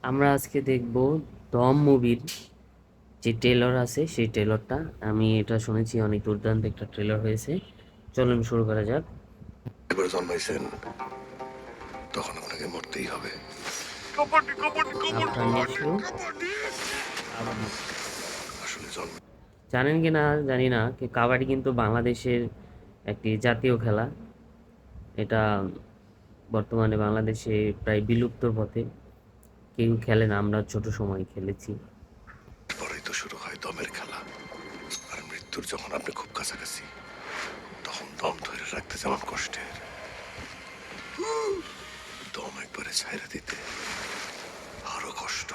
আমরা আজকে দেখব দম মুভির যে ট্রেলার আছে সেই ট্রেলারটা। আমি এটা শুনেছি অনেক দুর্দান্ত একটা ট্রেলার হয়েছে। চলুন শুরু করা যাক। এবার জন্মাইছেন, তখন আপনাকে মরতেই হবে। আপনার নিশ্চয় আসলে জন্ম জানেন কি না জানি না কি কাবাডি কিন্তু বাংলাদেশের একটি জাতীয় খেলা। এটা বর্তমানে বাংলাদেশে প্রায় বিলুপ্তর পথে। কেউ খেলে না, আমরা ছোট সময় খেলেছি। পরেই তো শুরু হয় দমের খেলা। আর মৃত্যুর যখন আপনি খুব কাছাকাছি, তখন দম ধরে রাখতে যেমন কষ্টের, দম একবারে ছাইরা দিতে আরো কষ্ট।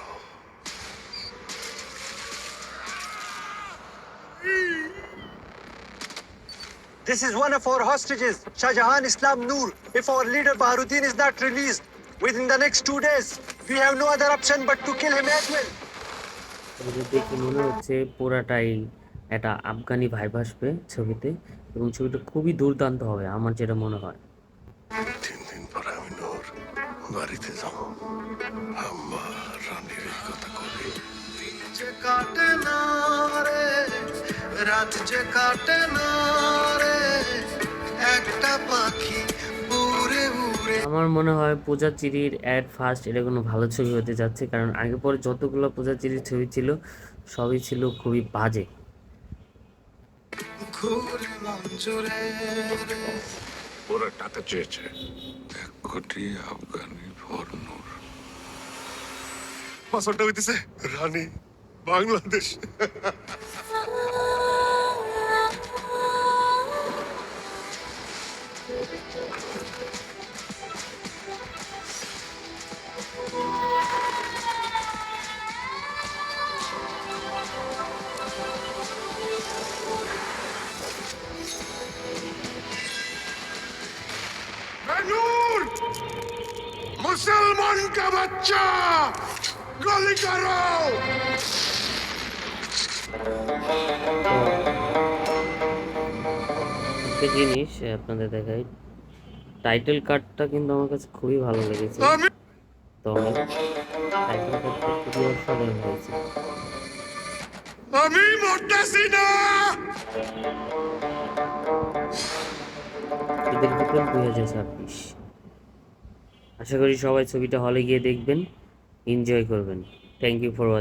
This is one of our hostages, Shahjahan Islam Noor. If our leader Baharuddin is not released within the next 2 days, we have no other option but to kill him as well. ছবিটা দেখে মনে হচ্ছে পুরাটাই একটা Afghani vibe আসবে ছবিতে, এবং ছবিটা খুবই দুর্দান্ত হবে আমার যেটা মনে হয়। 3 দিন পরে আমি নূর বাড়িতে যাব। আমার রানীর এই কথা কবে যে কাটে না রে রাত যে কাটে না রে একটা পাখি উড়ে উড়ে। আমার মনে হয় পূজাচিরির অ্যাট ফার্স্ট এটা কোনো ভালো ছবি হতে যাচ্ছে, কারণ আগে পরে যতগুলো পূজাচিরির ছবি ছিল সবই ছিল খুবই বাজে। ঘুরে মন জুড়ে ওরা টাকা চেয়েছে 1 কোটি আফগানি ফর নূর। পাসওয়ার্ডটা হইতেছে রানী বাংলাদেশ। नूर मुसलमान का बच्चा गोली करो। একটা জিনিস আপনাদের দেখাই, টাইটেল কার্ডটা কিন্তু আমার কাছে খুবই ভালো লেগেছে। তো টাইটেল কার্ডটা খুবই অসাধারণ হয়েছে। আমি মরতেছি না। ঈদের ভিতর 2026। আশা করি সবাই ছবিটা হলে গিয়ে দেখবেন, এনজয় করবেন। Thank you for watching.